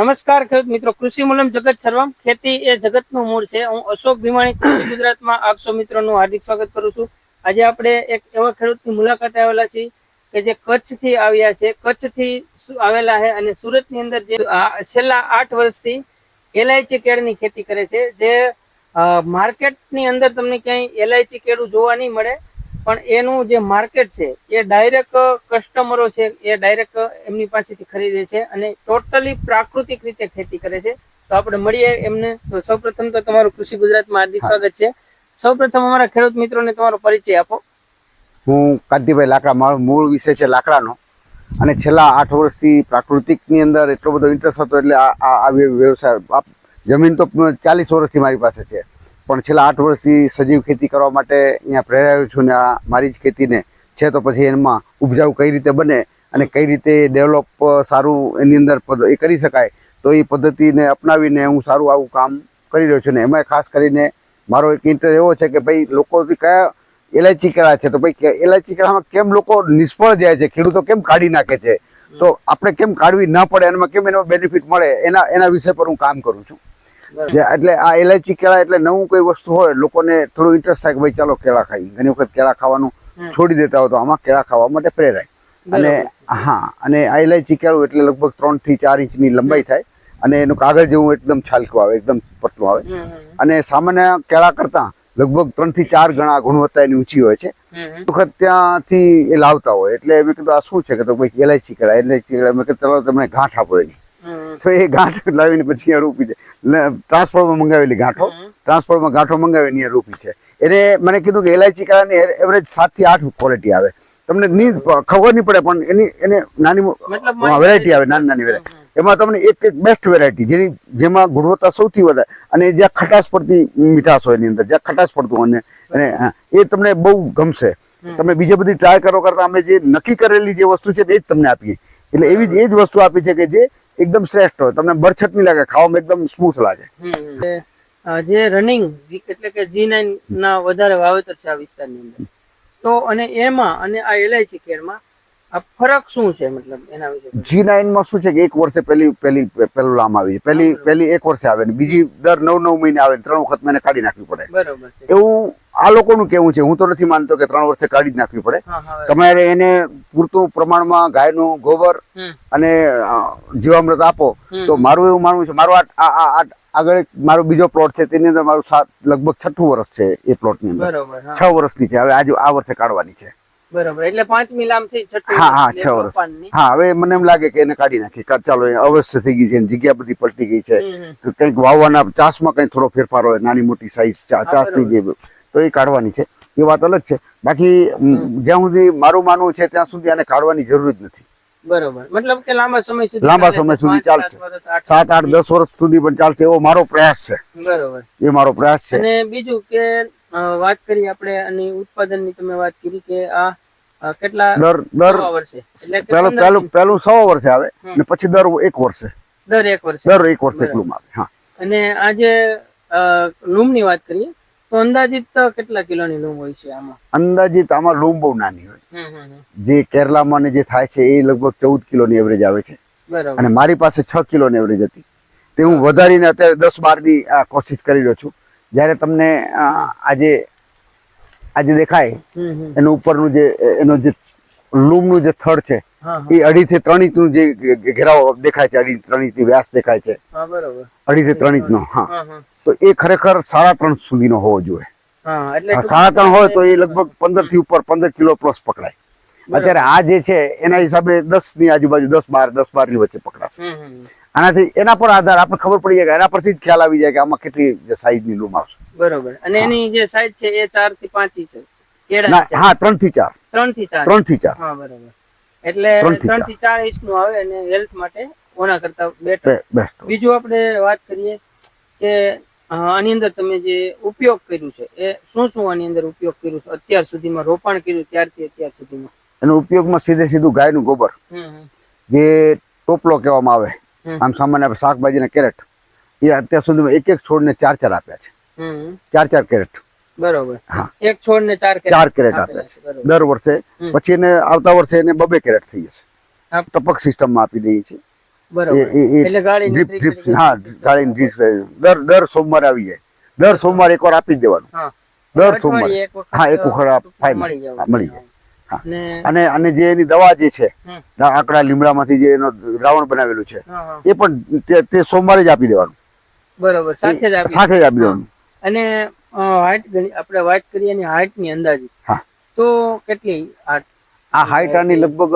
નમસ્કાર ખેડૂત મિત્રો, કૃષિ મૂલમ જગત સર્વમ, ખેતી એ જગતનું મૂળ છે. હું અશોક ભીમાણી કૃષિ ગુજરાતમાં આપ સૌ મિત્રોનું હાર્દિક સ્વાગત કરું છું. આજે આપણે એક એવા ખેડૂતની મુલાકાતે આવેલા છીએ કે જે કચ્છથી આવ્યા છે, કચ્છથી આવેલા છે અને સુરતની અંદર જે છેલ્લા 8 વર્ષથી એલાયચી કેળની ખેતી કરે છે. જે માર્કેટની અંદર તમને ક્યાંય એલાયચી કેળું જોવા નહીં મળે, પણ એનું જે માર્કેટ છે એ ડાયરેક્ટ કસ્ટમરો છે એ ડાયરેક્ટ એમની પાસેથી ખરીદે છે અને ટોટલી પ્રાકૃતિક રીતે ખેતી કરે છે. તો આપણે મળીએ એમને. તો સૌપ્રથમ તો તમારું કૃષિ ગુજરાતમાં હાર્દિક સ્વાગત છે. સૌપ્રથમ અમારા ખેડૂત મિત્રોને તમારો પરિચય આપો. હું કાંતિભાઈ લાકડા, મારો મૂળ વિષય છે લાકડાનો અને છેલ્લા 8 વર્ષથી પ્રાકૃતિકની અંદર એટલો બધો ઇન્ટરેસ્ટ હતો એટલે આ વ્યવસાય. જમીન તો 40 વર્ષથી મારી પાસે છે, પણ છેલ્લા 8 વર્ષથી સજીવ ખેતી કરવા માટે અહીંયા પ્રેરાયો છું ને આ મારી જ ખેતીને છે. તો પછી એમાં ઉપજાઉ કઈ રીતે બને અને કઈ રીતે ડેવલપ સારું એની અંદર એ કરી શકાય, તો એ પદ્ધતિને અપનાવીને હું સારું આવું કામ કરી રહ્યો છું. ને એમાં ખાસ કરીને મારો એક ઇન્ટરેસ્ટ એવો છે કે ભાઈ લોકો કયા એલાયચી કેળા છે, તો ભાઈ એલાયચી કેળામાં કેમ લોકો નિષ્ફળ જાય છે, ખેડૂતો કેમ કાઢી નાખે છે, તો આપણે કેમ કાઢવી ના પડે, એમાં કેમ એનો બેનિફિટ મળે, એના વિષય પર હું કામ કરું છું. એટલે આ એલાયચી કેળા એટલે નવું કોઈ વસ્તુ હોય, લોકોને થોડું ઇન્ટરેસ્ટ થાય કે ભાઈ ચાલો કેળા ખાઈ. ઘણી વખત કેળા ખાવાનું છોડી દેતા હોય, તો આમાં કેળા ખાવા માટે પ્રેરાય. અને અને આ એલાયચી કેળું એટલે લગભગ 3 થી 4 ઇંચની લંબાઈ થાય અને એનું કાગળ જેવું એકદમ છાલકું આવે, એકદમ પતલું આવે અને સામાન્ય કેળા કરતા લગભગ 3 થી 4 ગણા ગુણવત્તા એની ઊંચી હોય છે. વખત ત્યાંથી એ લાવતા હોય એટલે મેં કીધું આ શું છે, કે તો ભાઈ એલાયચી કેળા. મેં કીધું ચલો તમને ગાંઠ આપો એની. તો એ ગાંઠ લાવીને પછી અહીંયા રોપી છે. ટ્રાન્સપોર્ટમાં મંગાવેલી ગાંઠો, ટ્રાન્સપોર્ટમાં ગાંઠો મંગાવીને અહીંયા રોપી છે. એને મને કીધું કે એલાયચી કેળાની એવરેજ 7 થી 8 ક્વોલિટી આવે. તમને ખબર નહીં પડે, પણ એને નાની વેરાયટી આવે, નાની વેરાયટી. એમાં તમને એક બેસ્ટ વેરાયટી જેમાં ગુણવત્તા સૌથી વધારે અને જ્યાં ખટાશ પડતી મીઠાશ હોય એની અંદર, જ્યાં ખટાશ પડતું અને એ તમને બહુ ગમશે. તમે બીજી બધી ટ્રાય કરો કરતા અમે જે નક્કી કરેલી જે વસ્તુ છે એ જ તમને આપીએ. એટલે એવી જ એ જ વસ્તુ આપી છે કે જે એકદમ શ્રેષ્ઠ હોય, તમને બરછટ નહીં લાગે, ખાવામાં એકદમ સ્મૂથ લાગે. જે રનિંગ એટલે કે G9 ના વધારે વાવેતર છે આ વિસ્તારની અંદર, તો અને એમાં અને આ એલાયચી કેળમાં આ ફરક શું છે, મતલબ એના વિશે? G9 માં શું છે કે 1 વર્ષે પહેલું લામ આવી છે, પહેલી 1 વર્ષે આવે ને બીજી દર 9 મહિને આવે, 3 વખત મને કાઢી નાખવી પડે. બરોબર છે. એવું આ લોકોનું કેવું છે. હું તો નથી માનતો કે 3 વર્ષે કાઢી જ નાખવી પડે. તમારે એને પૂરતું પ્રમાણમાં ગાયનું ગોબર અને જીવામૃત આપો. તો મારું એવું માનવું છે, મારું આગળ મારો બીજો પ્લોટ છે તેની અંદર મારું લગભગ 6ઠું વર્ષ છે એ પ્લોટની અંદર. 6 વર્ષની છે હવે, આ વર્ષે કાઢવાની છે. બરાબર, એટલે 5મી લામ થઈ 6ઠું. હા 6 વર્ષ. હા, હવે મને એમ લાગે કે એને કાઢી નાખી. ચાલો અવશ્ય થઈ ગઈ છે, જગ્યા બધી પલટી ગઈ છે. તો કંઈક વાવવાના ચાસમાં કંઈક થોડો ફેરફાર હોય, નાની મોટી સાઈઝ ચાસની જે, તો એ કાઢવાની છે. એ વાત અલગ છે. બાકી જ્યાં સુધી મારું માનવું છે ત્યાં સુધી આને કાઢવાની જરૂર જ નથી. બરોબર, મતલબ કે લાંબા સમય સુધી ચાલશે. 7, 8, 10 વર્ષ સુધી પણ ચાલશે એવો મારો પ્રયાસ છે. બરોબર, એ મારો પ્રયાસ છે. અને બીજું કે વાત કરી આપણે અને ઉત્પાદનની તમે વાત કરી કે આ કેટલા દર વર્ષે, એટલે પહેલું 100 વર્ષે આવે અને પછી દર 1 વર્ષે એટલું આવે. હા, અને આ જે લૂમની વાત કરીએ તો અંદાજિત કેટલા કિલોની લૂમ હોય છે આમાં? અંદાજિત આમાં લૂમ બહુ નાની હોય. જે કેરલામાં જે થાય છે એ લગભગ 14 કિલોની એવરેજ આવે છે અને મારી પાસે 6 કિલોની એવરેજ હતી. તે હું વધારીને અત્યારે 10-12 ની કોશિશ કરી રહ્યો છું. જયારે તમને આજે દેખાય એનું ઉપરનું એનો જે લૂમનું જે થડ છે એ 2.5 થી 3 ઇંચનું જે ઘેરાવો દેખાય છે, 2.5 થી 3 ઇંચની વ્યાસ દેખાય છે. 2.5 થી 3 ઇંચનો. હા, તો એ ખરેખર 3.5 સુધીનો હોવો જોઈએ. 3.5 હોય તો એ લગભગ 15 થી ઉપર 15 કિલો પ્લસ પકડાય. અત્યારે આ જે છે એના હિસાબે 10 ની આજુબાજુ, 10-12 ની વચ્ચે પકડાશે. આનાથી એના પર આધાર આપણે ખબર પડી જાય કે એના પરથી જ ખ્યાલ આવી જાય કે આમાં કેટલી સાઈઝ ની લૂમ આવશે. બરોબર, અને એની જે સાઈઝ છે એ 4 થી 5 ઇંચ છે. હા, 3 થી 4. 3 થી 4. 3 થી 4. હા, બરોબર. એટલે 3 થી 4 ઇંચ નું આવે અને હેલ્થ માટે ઓના કરતા બેસ્ટ. બીજું આપણે વાત કરીએ કે આની અંદર તમે જે ઉપયોગ કર્યું છે એ શું આની અંદર ઉપયોગ કર્યું છે અત્યાર સુધીમાં, રોપાણ કર્યું ત્યારથી અત્યાર સુધીમાં? એનો ઉપયોગમાં સીધું ગાયનું ગોબર, જે ટોપલો કહેવામાં આવે, આમ સામાન્ય શાકભાજીના કેરેટ, એ અત્યાર સુધીમાં એક છોડને 4 આપ્યા છે. 4 કેરેટ. બરોબર. હા, એક છોડને 4 કેરેટ આપ્યા છે દર વર્ષે. પછી એને આવતા વર્ષે એને 2 કેરેટ થઈ જશે. ટપક સિસ્ટમમાં આપી દઈએ છીએ. બરોબર એટલે ગાળીને ડ્રીપ drip ડ્રીપ કરી હા ગાળીને ડ્રીપ દર સોમવારે આવી જાય. દર સોમવારે એકવાર આપી જ દેવાનું. હા દર સોમવારે અઠવાડિયે એક વખત હા એક વખત ફાઇનલ મળી જવું મળી જાય. હા. ને અને અને જે એની દવા જે છે હમ. આકડા લીમડામાંથી જે એનો દ્રાવણ બનાવેલું છે હા હા એ પણ તે સોમવારે જ આપી દેવાનું. બરોબર સાથે જ આપી સાથે જ આપી દેવાનું. અને હાઈટ આપણે વાત કરીએ એની હાઈટ ની અંદાજે હા. તો કેટલી હાઈટ? આ હાઈટ આની લગભગ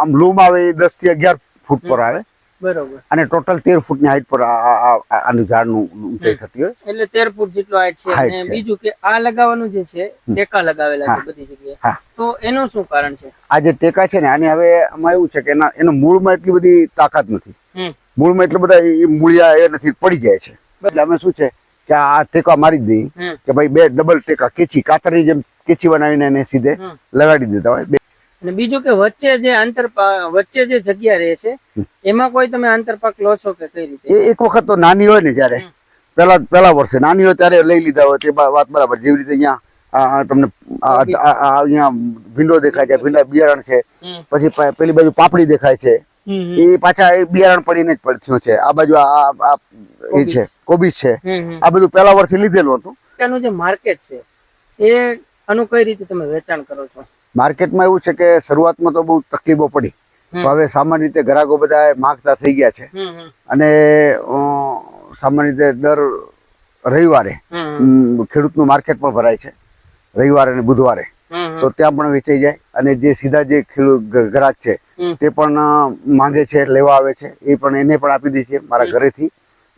આમ લૂમ આવે એ 10 થી 11 ફૂટ પર આવે બરોબર અને ટોટલ 13 ફૂટની હાઈટ પર આનું ઝાડનું ઊંચાઈ થતી હોય. એટલે 13 ફૂટ જેટલો હાઈટ છે. Height અને છે. બીજું કે આ લગાવવાનું જે છે ટેકા લગાવેલા છે બધી જગ્યાએ, હા. તો એનું શું કારણ છે? આ જે ટેકા છે ને આની હવે આમાં એવું છે કે એનો મૂળમાં એટલી બધી તાકાત નથી. હમ. મૂળમાં એટલા બધા એ મૂળિયા એ નથી, પડી જાય છે. એટલે અમે શું છે કે આ ટેકા મારી જ દઈએ હમ. કે ભાઈ 2 ડબલ ટેકા કેચી કાતરની જેમ કેચી બનાવીને એને સીધે હમ. લગાડી દેતા હોય. અને બીજું કે વચ્ચે જે વચ્ચે જે જગ્યા રહે છે એમાં કોઈ તમે આંતરપાક લો છો કે કઈ રીતે? એ એક વખત તો નાની હોય ને જ્યારે પહેલા વર્ષે નાની હોય ત્યારે લઈ લીધા હોય તે વાત બરાબર. જેવી રીતે અહીંયા તમને અહીંયા ભીંડો દેખાય છે, ભીંડા બિયારણ છે, પછી પેલી બાજુ પાપડી દેખાય છે, એ પાછા એ બિયારણ પડીને જ પડ્યું છે. આ બાજુ આ એ છે કોબીજ છે, આ બધું પહેલા વર્ષે લીધેલું હતું. એનું જે માર્કેટ છે એ આનું કઈ રીતે તમે વેચાણ કરો છો? માર્કેટમાં એવું છે કે શરૂઆતમાં તો બહુ તકલીફો પડી, હવે સામાન્ય રીતે ગ્રાહકો બધા માંગતા થઈ ગયા છે અને સામાન્ય રીતે દર રવિવારે ખેડૂતનું માર્કેટ પણ ભરાય છે, રવિવારે અને બુધવારે. તો ત્યાં પણ વેચાઈ જાય અને જે સીધા જે ગ્રાહક છે તે પણ માંગે છે, લેવા આવે છે, એ પણ એને પણ આપી દે છે મારા ઘરેથી.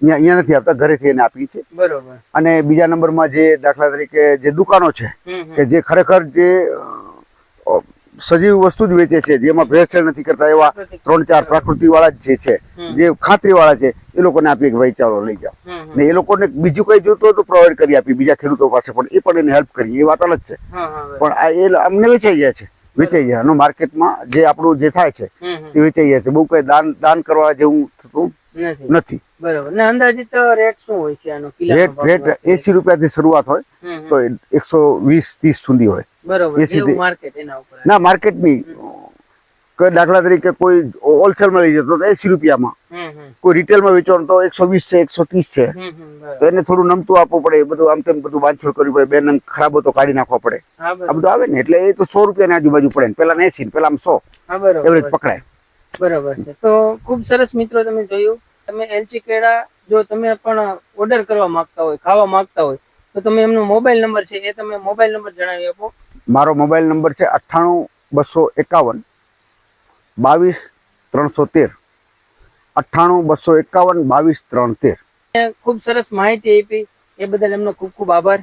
અહીંયા નથી આપતા, ઘરેથી એને આપી છે. બરોબર. અને બીજા નંબરમાં જે દાખલા તરીકે જે દુકાનો છે કે જે ખરેખર જે સજીવ વસ્તુ જ વેચે છે, જેમાં ભેળસેળ નથી કરતા એવા 3-4 પ્રાકૃતિક વાળા જ છે, જે ખાતરી વાળા છે, એ લોકોને આપીએ કે ભાઈ ચાલો લઈ જાઓ. ને એ લોકોને બીજું કઈ જોતું હોય તો પ્રોવાઈડ કરી આપી બીજા ખેડૂતો પાસે, પણ એ પણ એને હેલ્પ કરી, એ વાત અલગ છે. પણ આ એ અમને વેચાઈ જાય છે, વેચાઈ જાય. આનો માર્કેટમાં જે આપણું જે થાય છે તે વેચાઈ જાય છે. બહુ કઈ દાન કરવા જેવું થતું નથી. બરોબર. ને અંદાજિત રેટ શું હોય છે આનો? રેટ 80 રૂપિયાથી શરૂઆત હોય તો 120-30 સુધી હોય. બરોબર. જેવું માર્કેટ એના ઉપર. ના માર્કેટ નહીં, દાખલા તરીકે કોઈ હોલસેલમાં લઈ જતો તો 80 રૂપિયામાં, કોઈ રિટેલમાં વેચવાનું તો 120 છે, 130 છે. તો એને થોડું નમતું આપવું પડે, બધું આમ તેમ બધું બાંધછોડ કરવી પડે, 2 નંગ ખરાબ હતો કાઢી નાખવા પડે, આ બધું આવે ને. એટલે એ તો 100 રૂપિયાની આજુબાજુ પડે, પેલા 80 ને પેલા 100 એવરેજ પકડાય. બરોબર છે. તો ખૂબ સરસ મિત્રો, તમે જોયું. તમે એલચી કેળા જો તમે પણ ઓર્ડર કરવા માંગતા હોય, ખાવા માંગતા હોય, તો તમે એમનો મોબાઈલ નંબર છે એ તમે મોબાઈલ નંબર જણાવી આપો. મારો મોબાઈલ નંબર છે 98 251 22 313. 98 251 22 313. ખૂબ સરસ માહિતી આપી, એ બદલ એમનો ખૂબ ખૂબ આભાર.